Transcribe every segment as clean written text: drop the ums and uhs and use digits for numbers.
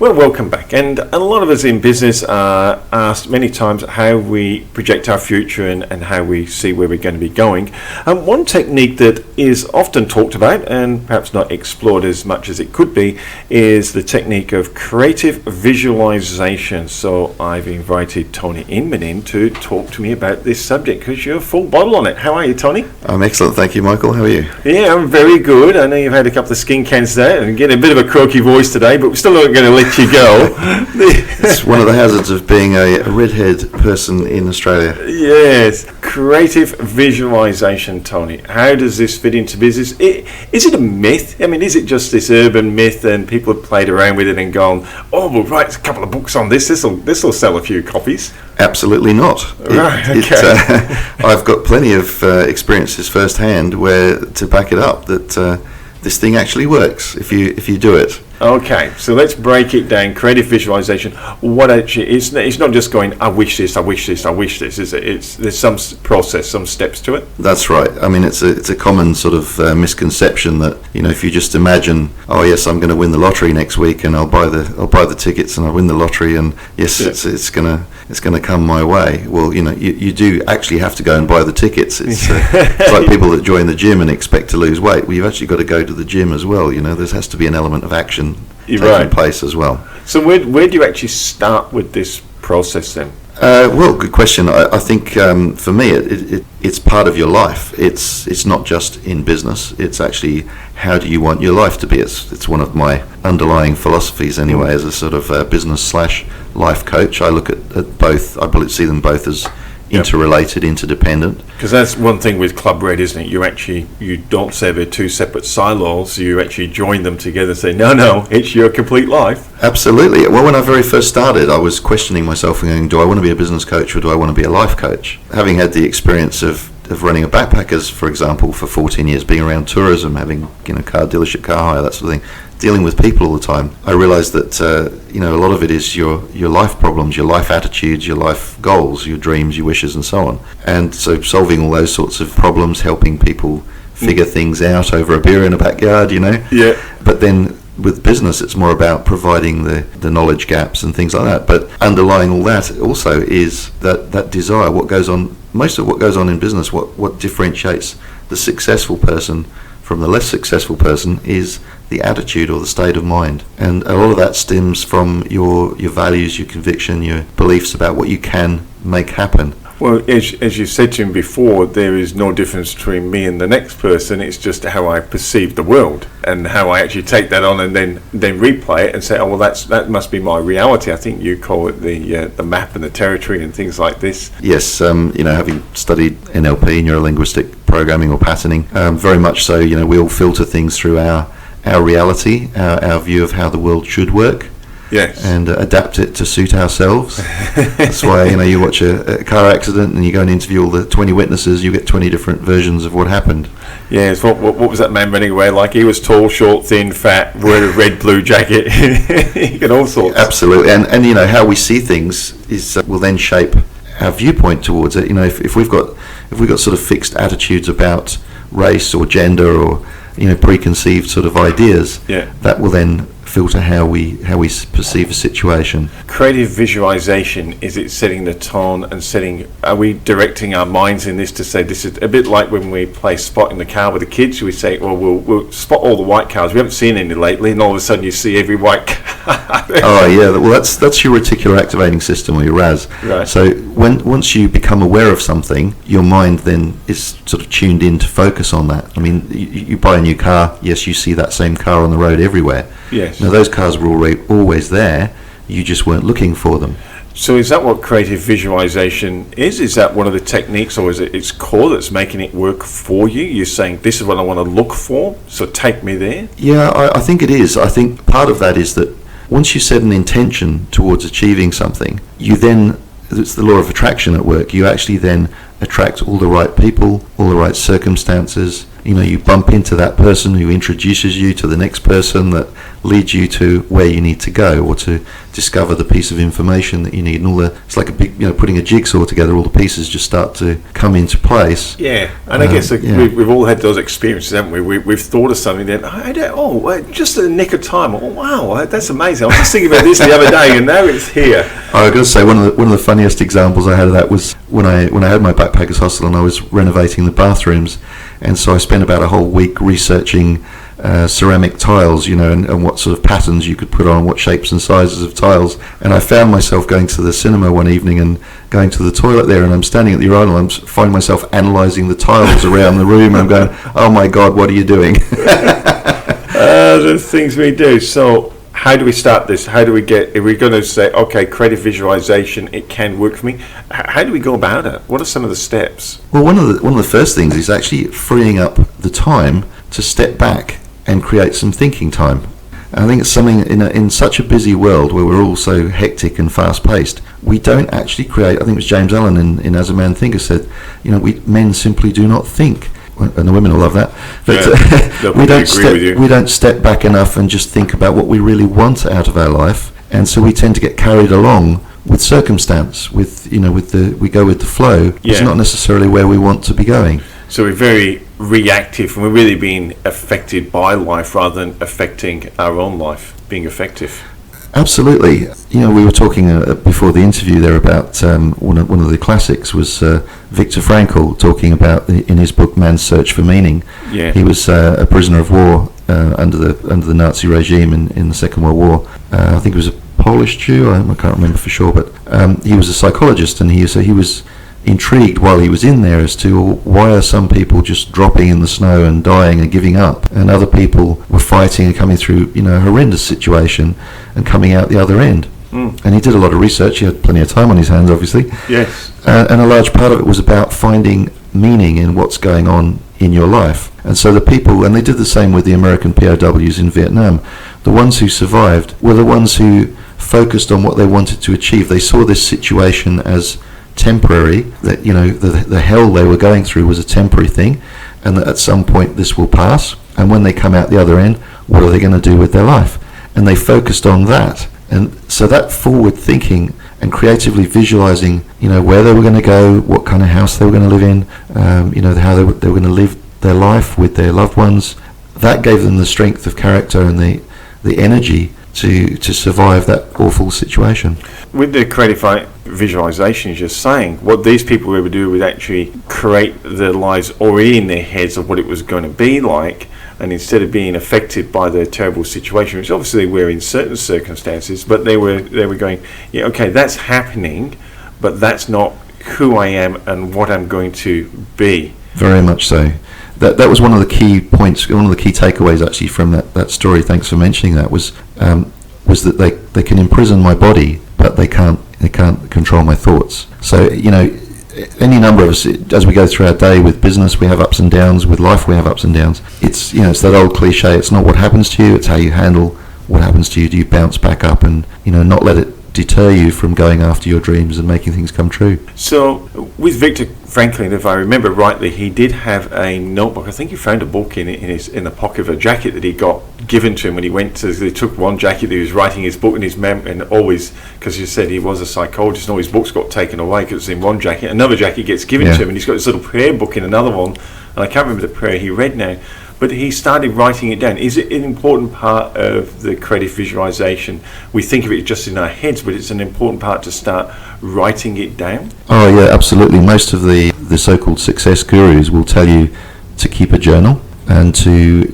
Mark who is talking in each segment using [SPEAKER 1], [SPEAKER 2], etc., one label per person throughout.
[SPEAKER 1] Well, welcome back. And a lot of us in business are asked many times how we project our future and how we see where we're going to be going. And one technique that is often talked about and perhaps not explored as much as it could be is the technique of creative visualization. So I've invited Tony Inman in to talk to me about this subject because you're full bottle on it. How are you, Tony?
[SPEAKER 2] I'm excellent, thank you, Michael. How are you?
[SPEAKER 1] Yeah, I'm very good. I know you've had a couple of skin cans there and getting a bit of a croaky voice today, but we're still not going to let you go.
[SPEAKER 2] It's one of the hazards of being a redhead person in Australia.
[SPEAKER 1] Yes. Creative visualization, Tony. How does this fit into business? Is it a myth? I mean, is it just this urban myth and people have played around with it and gone, oh, we'll write a couple of books on this. This'll sell a few copies?
[SPEAKER 2] Absolutely not. I've got plenty of experiences firsthand where to back it up that this thing actually works if you do it.
[SPEAKER 1] Okay, so let's break it down. Creative visualization. What actually? It's not just going, I wish this, I wish this, I wish this. Is it? There's some process, some steps to it.
[SPEAKER 2] That's right. I mean, it's a common sort of misconception that if you just imagine, oh yes, I'm going to win the lottery next week, and I'll buy the tickets, and I'll win the lottery, and yes, yeah. it's gonna come my way. Well, you do actually have to go and buy the tickets. It's like people that join the gym and expect to lose weight. Well, you've actually got to go to the gym as well. There has to be an element of action taking place as well.
[SPEAKER 1] So where do you actually start with this process then?
[SPEAKER 2] Well, good question. I think for me it's part of your life. It's not just in business. It's actually how do you want your life to be. It's one of my underlying philosophies anyway as a sort of business / life coach. I look at both. I see them both as interrelated, interdependent.
[SPEAKER 1] Because that's one thing with Club Red, isn't it? You don't say they're two separate silos. You actually join them together and say, no, it's your complete life.
[SPEAKER 2] Absolutely. Well, when I very first started, I was questioning myself and going, do I want to be a business coach or do I want to be a life coach? Having had the experience of running a backpackers, for example, for 14 years, being around tourism, having car dealership, car hire, that sort of thing, dealing with people all the time, I realised that a lot of it is your life problems, your life attitudes, your life goals, your dreams, your wishes, and so on. And so solving all those sorts of problems, helping people figure things out over a beer in a backyard,
[SPEAKER 1] Yeah.
[SPEAKER 2] But then with business, it's more about providing the knowledge gaps and things like that. But underlying all that also is that desire. What goes on? Most of what goes on in business, what differentiates the successful person from the less successful person is the attitude or the state of mind. And a lot of that stems from your values, your conviction, your beliefs about what you can make happen.
[SPEAKER 1] Well, as you said to him before, there is no difference between me and the next person. It's just how I perceive the world and how I actually take that on and then replay it and say, oh, well, that must be my reality. I think you call it the map and the territory and things like this.
[SPEAKER 2] Yes, having studied NLP, neuro-linguistic programming or patterning, very much so, we all filter things through our reality, our view of how the world should work.
[SPEAKER 1] Yes.
[SPEAKER 2] And adapt it to suit ourselves. That's why, you watch a car accident and you go and interview all the 20 witnesses, you get 20 different versions of what happened.
[SPEAKER 1] Yes, what was that man running away like? He was tall, short, thin, fat, wearing a red, blue jacket. You get all sorts.
[SPEAKER 2] Absolutely. And how we see things will then shape our viewpoint towards it. If we've got sort of fixed attitudes about race or gender or preconceived sort of ideas, that will then filter how we perceive a situation.
[SPEAKER 1] Creative visualization, is it setting the tone and are we directing our minds in this to say, this is a bit like when we play spot in the car with the kids, we say, well, we'll spot all the white cars, we haven't seen any lately, and all of a sudden you see every white car.
[SPEAKER 2] Oh yeah, well that's your reticular activating system, or your RAS.
[SPEAKER 1] Right.
[SPEAKER 2] So once you become aware of something, your mind then is sort of tuned in to focus on that. I mean, you buy a new car, yes, you see that same car on the road everywhere.
[SPEAKER 1] Yes.
[SPEAKER 2] Now those cars were always there, you just weren't looking for them.
[SPEAKER 1] So is that what creative visualization is? Is that one of the techniques, or is it its core that's making it work for you? You're saying, this is what I want to look for, so take me there?
[SPEAKER 2] Yeah, I think it is. I think part of that is that once you set an intention towards achieving something, you then, it's the law of attraction at work, you actually then attract all the right people, all the right circumstances, you bump into that person who introduces you to the next person that leads you to where you need to go, or to discover the piece of information that you need. And it's like a big, putting a jigsaw together. All the pieces just start to come into place.
[SPEAKER 1] Yeah, and I guess we've all had those experiences, haven't we? We've thought of something, then just a nick of time. Oh wow, that's amazing! I was just thinking about this the other day, and now it's here.
[SPEAKER 2] I've got to say, one of the funniest examples I had of that was when I had my backpackers hostel and I was renovating the bathrooms, and so I spent about a whole week researching ceramic tiles, and what sort of patterns you could put on, what shapes and sizes of tiles. And I found myself going to the cinema one evening and going to the toilet there, and I'm standing at the urinal, and I find myself analysing the tiles around the room, and I'm going, oh my God, what are you doing?
[SPEAKER 1] The things we do. So how do we start this? How do we if we're going to say, okay, creative visualization, it can work for me, how do we go about it? What are some of the steps?
[SPEAKER 2] Well, one of the first things is actually freeing up the time to step back and create some thinking time. And I think it's something in such a busy world where we're all so hectic and fast-paced, we don't actually create. I think it was James Allen in As a Man Thinketh said, men simply do not think. And the women will love that. But we don't step back enough and just think about what we really want out of our life, and so we tend to get carried along with circumstance. We go with the flow. Yeah. It's not necessarily where we want to be going.
[SPEAKER 1] So we're very reactive, and we're really being affected by life rather than affecting our own life, being effective.
[SPEAKER 2] Absolutely. We were talking before the interview there about one of the classics was Viktor Frankl talking about in his book Man's Search for Meaning. Yeah. He was a prisoner of war under the Nazi regime in the Second World War. I think he was a Polish Jew. I can't remember for sure, but he was a psychologist, and he was intrigued while he was in there as to why are some people just dropping in the snow and dying and giving up, and other people were fighting and coming through a horrendous situation and coming out the other end. And he did a lot of research. He had plenty of time on his hands, obviously.
[SPEAKER 1] Yes.
[SPEAKER 2] And a large part of it was about finding meaning in what's going on in your life. And so the people, and they did the same with the American POWs in Vietnam, the ones who survived were the ones who focused on what they wanted to achieve. They saw this situation as temporary, that the hell they were going through was a temporary thing, and that at some point this will pass, and when they come out the other end, what are they going to do with their life? And they focused on that. And so that forward thinking and creatively visualizing where they were going to go, what kind of house they were going to live in, how they were going to live their life with their loved ones, that gave them the strength of character and the energy to survive that awful situation.
[SPEAKER 1] With the creative visualization, you're just saying, what these people were able to do was actually create their lives already in their heads of what it was going to be like, and instead of being affected by the terrible situation, which obviously were in certain circumstances, but they were going, yeah, okay, that's happening, but that's not who I am and what I'm going to be.
[SPEAKER 2] Very much so. That was one of the key points, one of the key takeaways actually from that story. Thanks for mentioning that. Was that they can imprison my body, but they can't control my thoughts. So any number of us, as we go through our day with business, we have ups and downs. With life, we have ups and downs. It's it's that old cliche. It's not what happens to you; it's how you handle what happens to you. Do you bounce back up and not let it deter you from going after your dreams and making things come true?
[SPEAKER 1] So with Viktor Frankl, if I remember rightly, he did have a notebook. I think he found a book in the pocket of a jacket that he got given to him when he went to. He took one jacket that he was writing his book in his and always, because you said he was a psychologist, and all his books got taken away because it was in one jacket. Another jacket gets given to him, and he's got this little prayer book in another one, and I can't remember the prayer he read now. But he started writing it down. Is it an important part of the creative visualization? We think of it just in our heads, but it's an important part to start writing it down?
[SPEAKER 2] Oh yeah, absolutely. Most of the so-called success gurus will tell you to keep a journal, and to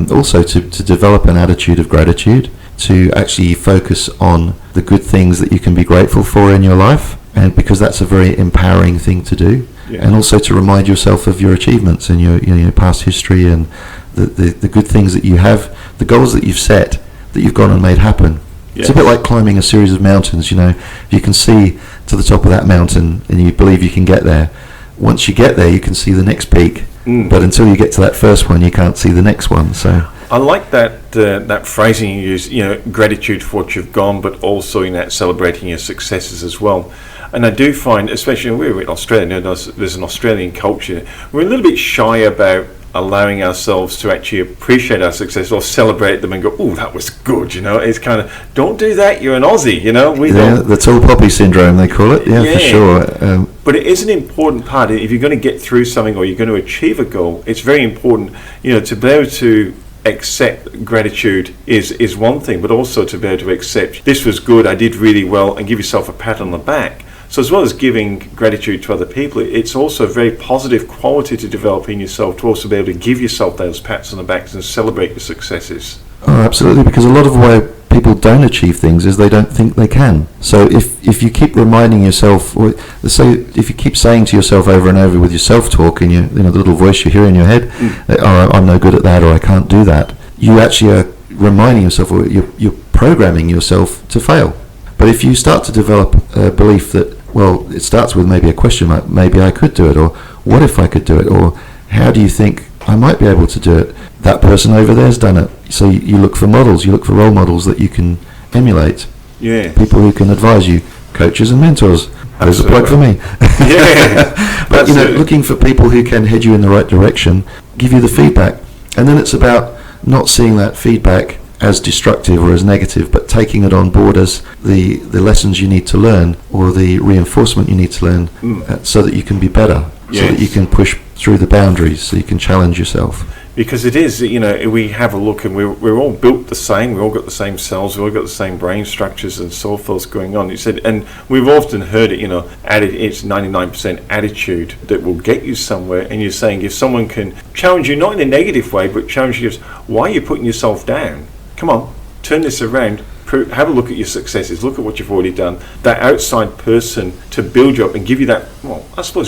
[SPEAKER 2] also to develop an attitude of gratitude, to actually focus on the good things that you can be grateful for in your life, and because that's a very empowering thing to do. Yeah. And also to remind yourself of your achievements and your past history and the good things that you have, the goals that you've set, that you've gone and made happen. Yes. It's a bit like climbing a series of mountains. If you can see to the top of that mountain and you believe you can get there, once you get there you can see the next peak. But until you get to that first one, you can't see the next one. So
[SPEAKER 1] I like that phrasing you use, gratitude for what you've gone, but also in that celebrating your successes as well. And I do find, especially when we're in Australia, there's an Australian culture, we're a little bit shy about allowing ourselves to actually appreciate our success or celebrate them and go, oh, that was good, it's kind of, don't do that, you're an Aussie, we don't.
[SPEAKER 2] The tall poppy syndrome, they call it, for sure.
[SPEAKER 1] But it is an important part. If you're going to get through something or you're going to achieve a goal, it's very important, to be able to accept gratitude is one thing, but also to be able to accept this was good, I did really well, and give yourself a pat on the back. So as well as giving gratitude to other people, it's also a very positive quality to develop in yourself, to also be able to give yourself those pats on the backs and celebrate your successes.
[SPEAKER 2] Oh, absolutely, because a lot of why people don't achieve things is they don't think they can. So if you keep reminding yourself, or so if you keep saying to yourself over and over with your self-talk and the little voice you hear in your head, oh, I'm no good at that, or I can't do that, you actually are reminding yourself, or you're programming yourself to fail. But if you start to develop a belief that, well, it starts with maybe a question like, maybe I could do it, or what if I could do it, or how do you think I might be able to do it? That person over there's done it. So you look for models, you look for role models that you can emulate.
[SPEAKER 1] Yeah.
[SPEAKER 2] People who can advise you, coaches and mentors. There's a plug for me.
[SPEAKER 1] Yeah.
[SPEAKER 2] But looking for people who can head you in the right direction, give you the feedback. And then it's about not seeing that feedback as destructive or as negative, but taking it on board as the lessons you need to learn, or the reinforcement you need to learn, so that you can be better, so that you can push through the boundaries, so you can challenge yourself.
[SPEAKER 1] Because it is, we have a look and we're all built the same, we've all got the same cells, we've all got the same brain structures and so forth going on. You said, and we've often heard it, it's 99% attitude that will get you somewhere. And you're saying if someone can challenge you, not in a negative way, but challenge you, why are you putting yourself down? Come on, turn this around, have a look at your successes, look at what you've already done. That outside person to build you up and give you that,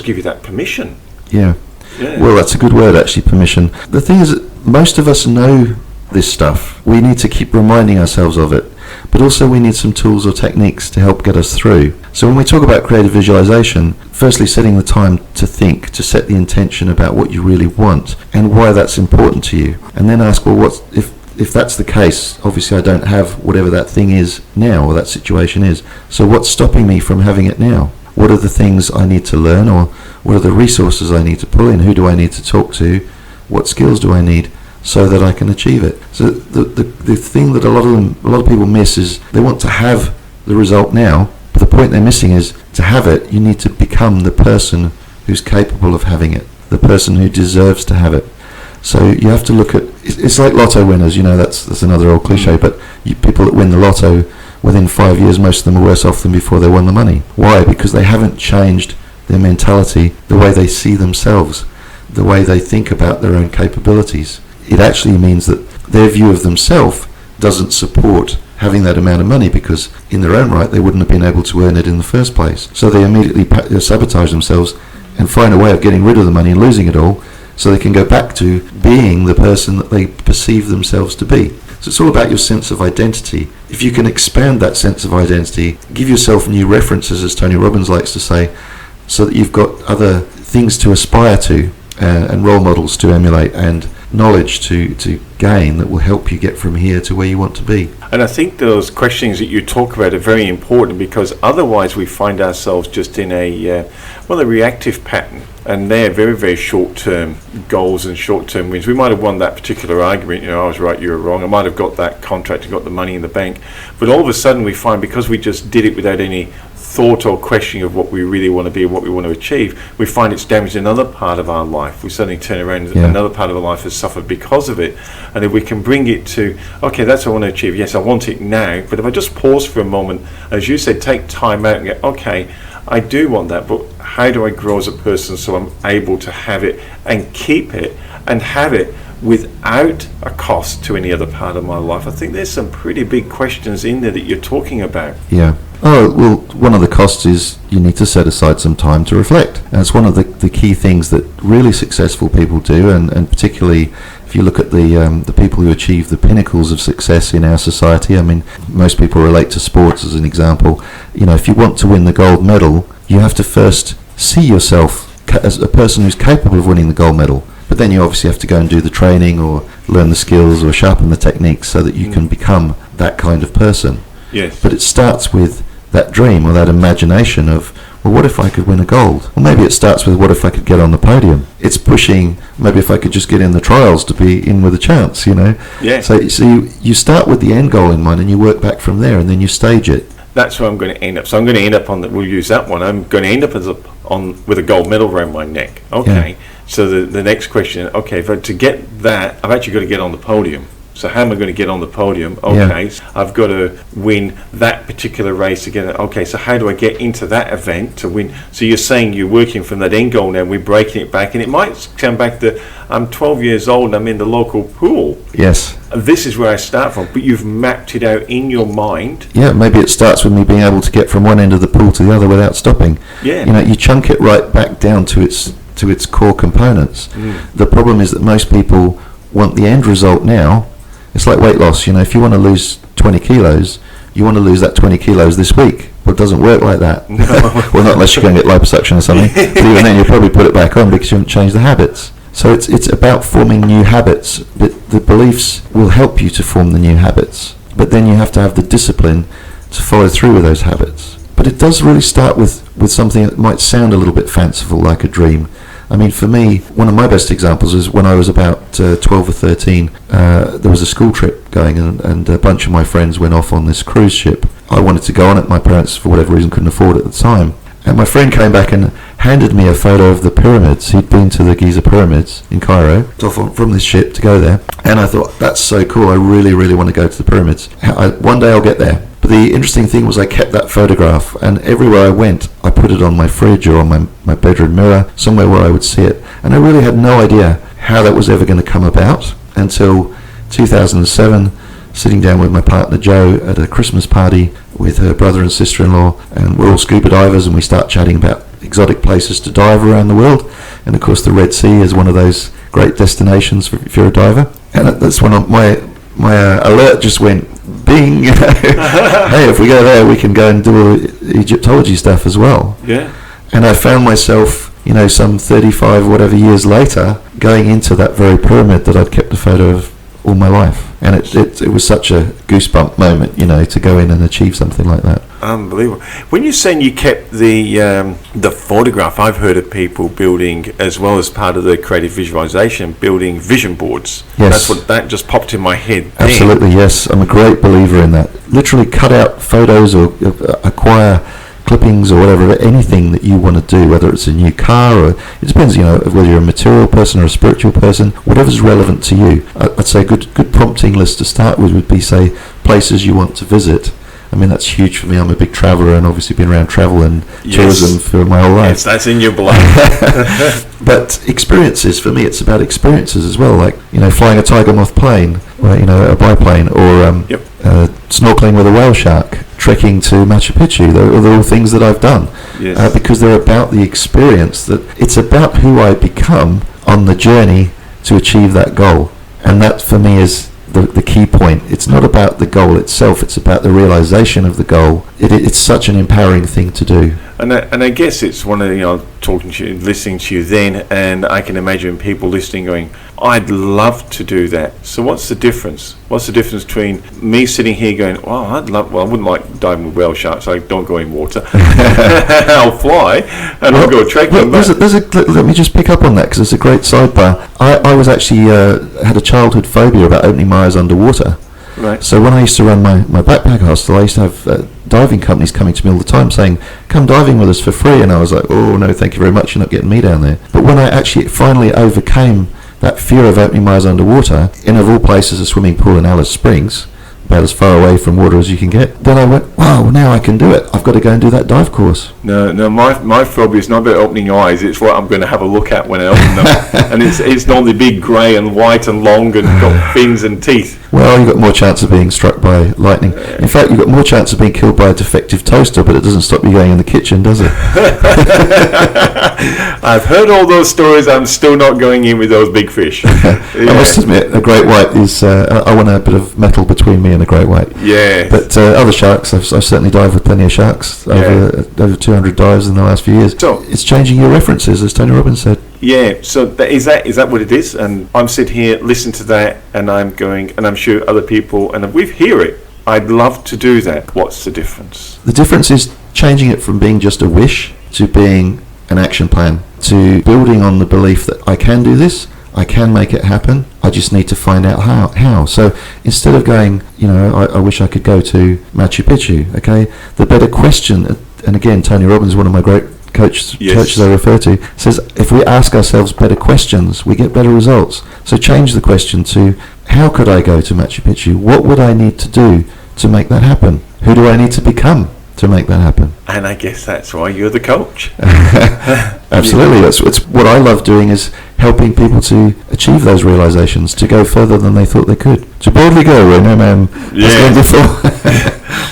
[SPEAKER 1] give you that permission.
[SPEAKER 2] Yeah. Well, that's a good word, actually, permission. The thing is that most of us know this stuff. We need to keep reminding ourselves of it. But also we need some tools or techniques to help get us through. So when we talk about creative visualization, firstly setting the time to think, to set the intention about what you really want and why that's important to you. And then ask, well, what if that's the case, obviously I don't have whatever that thing is now, or that situation is. So what's stopping me from having it now? What are the things I need to learn, or what are the resources I need to pull in? Who do I need to talk to? What skills do I need so that I can achieve it? So the thing that a lot of people miss is they want to have the result now, but the point they're missing is to have it, you need to become the person who's capable of having it, the person who deserves to have it. So you have to look at, it's like lotto winners, that's another old cliche, but people that win the lotto, within 5 years, most of them are worse off than before they won the money. Why? Because they haven't changed their mentality, the way they see themselves, the way they think about their own capabilities. It actually means that their view of themselves doesn't support having that amount of money, because in their own right, they wouldn't have been able to earn it in the first place. So they immediately sabotage themselves and find a way of getting rid of the money and losing it all, so they can go back to being the person that they perceive themselves to be. So it's all about your sense of identity. If you can expand that sense of identity, give yourself new references, as Tony Robbins likes to say, so that you've got other things to aspire to, and role models to emulate, and knowledge to gain that will help you get from here to where you want to be.
[SPEAKER 1] And I think those questions that you talk about are very important, because otherwise we find ourselves just in a reactive pattern, and they're very, very short-term goals and short-term wins. We might have won that particular argument, I was right, you were wrong. I might have got that contract and got the money in the bank, but all of a sudden we find, because we just did it without any thought or questioning of what we really want to be and what we want to achieve, we find it's damaged another part of our life. We suddenly turn around and another part of our life has suffered because of it. And if we can bring it to, okay, that's what I want to achieve. Yes, I want it now. But if I just pause for a moment, as you said, take time out and go, okay, I do want that, but how do I grow as a person so I'm able to have it and keep it and have it without a cost to any other part of my life? I think there's some pretty big questions in there that you're talking about.
[SPEAKER 2] Yeah. Oh, well, one of the costs is you need to set aside some time to reflect. And it's one of the key things that really successful people do, and particularly if you look at the people who achieve the pinnacles of success in our society. I mean, most people relate to sports as an example. If you want to win the gold medal, you have to first see yourself as a person who's capable of winning the gold medal. But then you obviously have to go and do the training or learn the skills or sharpen the techniques so that you can become that kind of person.
[SPEAKER 1] Yes.
[SPEAKER 2] But it starts with that dream or that imagination of well, what if I could win a gold? Well, maybe it starts with, what if I could get on the podium? It's pushing, maybe if I could just get in the trials to be in with a chance, you know?
[SPEAKER 1] Yeah.
[SPEAKER 2] So you start with the end goal in mind and you work back from there, and then you stage it.
[SPEAKER 1] That's where I'm going to end up. So I'm going to end up we'll use that one. I'm going to end up with a gold medal around my neck. Okay. Yeah. So the next question, okay, to get that, I've actually got to get on the podium. So how am I going to get on the podium? Okay, so I've got to win that particular race to get it. Okay, so how do I get into that event to win? So you're saying you're working from that end goal now, we're breaking it back, and it might come back to, I'm 12 years old and I'm in the local pool.
[SPEAKER 2] Yes.
[SPEAKER 1] This is where I start from, but you've mapped it out in your mind.
[SPEAKER 2] Yeah, maybe it starts with me being able to get from one end of the pool to the other without stopping.
[SPEAKER 1] Yeah.
[SPEAKER 2] You know, you chunk it right back down to its core components. The problem is that most people want the end result now. It's like weight loss, you know, if you want to lose 20 kilos, you want to lose that 20 kilos this week. But it doesn't work like that.
[SPEAKER 1] No.
[SPEAKER 2] Well, not unless you go and get liposuction or something. But even then, you'll probably put it back on because you haven't changed the habits. So it's about forming new habits, but the beliefs will help you to form the new habits. But then you have to have the discipline to follow through with those habits. But it does really start with something that might sound a little bit fanciful, like a dream. I mean, for me, one of my best examples is when I was about 12 or 13, there was a school trip going, and a bunch of my friends went off on this cruise ship. I wanted to go on it. My parents, for whatever reason, couldn't afford it at the time. And my friend came back and handed me a photo of the pyramids. He'd been to the Giza pyramids in Cairo from this ship to go there. And I thought, that's so cool. I really, really want to go to the pyramids. One day I'll get there. But the interesting thing was I kept that photograph, and everywhere I went, I put it on my fridge or on my bedroom mirror, somewhere where I would see it. And I really had no idea how that was ever going to come about until 2007, sitting down with my partner Jo at a Christmas party with her brother and sister-in-law, and we're all scuba divers, and we start chatting about exotic places to dive around the world. And of course the Red Sea is one of those great destinations if you're a diver. And that's when my alert just went bing. Hey, if we go there, we can go and do Egyptology stuff as well.
[SPEAKER 1] Yeah.
[SPEAKER 2] And I found myself, you know, some 35 whatever years later, going into that very pyramid that I'd kept a photo of all my life. And it was such a goosebump moment, you know, to go in and achieve something like that.
[SPEAKER 1] Unbelievable. When you're saying you kept the photograph, I've heard of people building, as well as part of the creative visualization, building vision boards.
[SPEAKER 2] Yes.
[SPEAKER 1] That just popped in my head.
[SPEAKER 2] Absolutely, yes. I'm a great believer in that. Literally cut out photos or acquire clippings or whatever, anything that you want to do, whether it's a new car or it depends, you know, whether you're a material person or a spiritual person, whatever's relevant to you. I'd say a good prompting list to start with would be, say, places you want to visit. I mean, that's huge for me. I'm a big traveller and obviously been around travel and tourism for my whole life.
[SPEAKER 1] Yes, that's in your blood.
[SPEAKER 2] But experiences, for me, it's about experiences as well, like, you know, flying a tiger moth plane, or, you know, a biplane, or snorkeling with a whale shark, trekking to Machu Picchu. They're all things that I've done.
[SPEAKER 1] Yes.
[SPEAKER 2] Because they're about the experience. That it's about who I become on the journey to achieve that goal. And that, for me, is the key point. It's not about the goal itself, it's about the realization of the goal. It's such an empowering thing to do. And
[SPEAKER 1] I guess it's one of the, you know, talking to you, listening to you then, and I can imagine people listening going, I'd love to do that. So what's the difference? What's the difference between me sitting here going, well, I wouldn't like diving with whale sharks, so I don't go in water. I'll fly and I'll go trekking.
[SPEAKER 2] Let me just pick up on that, because it's a great sidebar. I was actually had a childhood phobia about opening my eyes underwater.
[SPEAKER 1] Right.
[SPEAKER 2] So when I used to run my backpack hostel, I used to have diving companies coming to me all the time saying, come diving with us for free. And I was like, oh, no, thank you very much. You're not getting me down there. But when I actually finally overcame that fear of opening my eyes underwater, in of all places a swimming pool in Alice Springs, about as far away from water as you can get, then I went, wow, now I can do it. I've got to go and do that dive course.
[SPEAKER 1] No, my phobia is not about opening your eyes. It's what I'm going to have a look at when I open them. And it's normally big, grey and white and long and got fins and teeth.
[SPEAKER 2] Well, you've got more chance of being struck by lightning. In fact, you've got more chance of being killed by a defective toaster, but it doesn't stop you going in the kitchen, does it?
[SPEAKER 1] I've heard all those stories. I'm still not going in with those big fish.
[SPEAKER 2] I must admit, a great white is, I want a bit of metal between me and a great white.
[SPEAKER 1] Yeah.
[SPEAKER 2] But other sharks, I've certainly dived with plenty of sharks, over 200 dives in the last few years. So it's changing your references, as Tony Robbins said.
[SPEAKER 1] Yeah, so is that what it is? And I'm sitting here, listening to that, and I'm going, and I'm sure other people, and we hear it, I'd love to do that. What's the difference?
[SPEAKER 2] The difference is changing it from being just a wish to being an action plan, to building on the belief that I can do this, I can make it happen, I just need to find out how. So instead of going, I wish I could go to Machu Picchu, okay, the better question, and again, Tony Robbins, one of my great coaches I refer to, says if we ask ourselves better questions, we get better results. So change the question to, how could I go to Machu Picchu? What would I need to do to make that happen? Who do I need to become to make that happen?
[SPEAKER 1] And I guess that's why you're the coach.
[SPEAKER 2] Absolutely. It's what I love doing, is helping people to achieve those realizations, to go further than they thought they could. To boldly go where no man has gone before.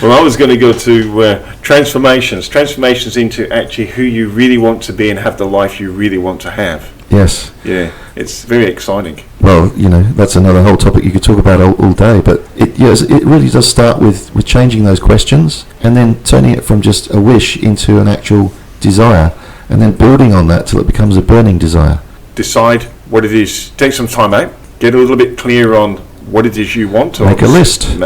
[SPEAKER 1] Well, I was going to go to transformations into actually who you really want to be and have the life you really want to have.
[SPEAKER 2] Yes.
[SPEAKER 1] Yeah, it's very exciting.
[SPEAKER 2] Well, that's another whole topic you could talk about all day, but it really does start with changing those questions and then turning it from just a wish into an actual desire, and then building on that till it becomes a burning desire.
[SPEAKER 1] Decide what it is. Take some time out. Get a little bit clear on what it is you want to
[SPEAKER 2] make a list.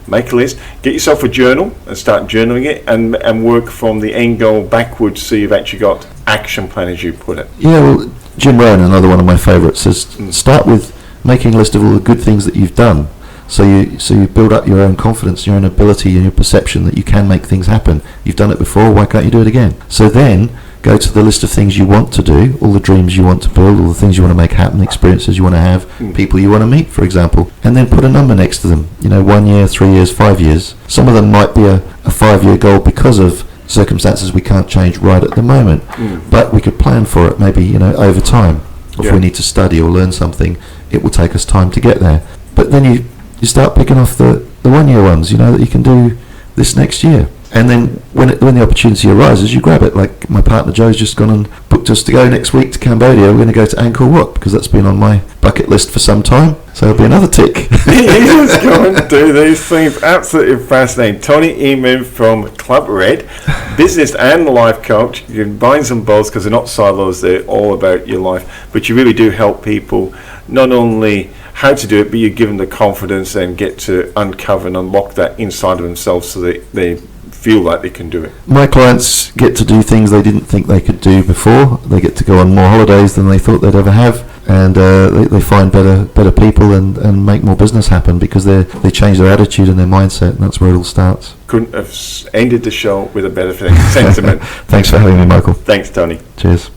[SPEAKER 1] Make a list. Get yourself a journal and start journaling it, and work from the end goal backwards, so you've actually got action plan, as you put it.
[SPEAKER 2] Yeah, well, Jim Rohn, another one of my favourites, says start with making a list of all the good things that you've done. So you build up your own confidence, your own ability and your perception that you can make things happen. You've done it before, why can't you do it again? So then go to the list of things you want to do, all the dreams you want to build, all the things you want to make happen, experiences you want to have, people you want to meet, for example, and then put a number next to them. 1 year, 3 years, 5 years. Some of them might be a 5-year goal because of circumstances we can't change right at the moment, but we could plan for it maybe over time. If we need to study or learn something, it will take us time to get there. But then you start picking off the 1 year ones, that you can do this next year. And then when the opportunity arises, you grab it. Like my partner Joe's just gone and booked us to go next week to Cambodia. We're going to go to Angkor Wat because that's been on my bucket list for some time. So it'll be another tick.
[SPEAKER 1] He's going to do these things. Absolutely fascinating. Tony Inman from Club Red, business and life coach. You can bind them both because they're not silos. They're all about your life. But you really do help people not only how to do it, but you give them the confidence and get to uncover and unlock that inside of themselves so that they feel like they can do it.
[SPEAKER 2] My clients get to do things they didn't think they could do before. They get to go on more holidays than they thought they'd ever have, and they find better people and make more business happen because they change their attitude and their mindset, and that's where it all starts.
[SPEAKER 1] Couldn't have ended the show with a better sentiment.
[SPEAKER 2] Thanks for having me, Michael.
[SPEAKER 1] Thanks, Tony.
[SPEAKER 2] Cheers.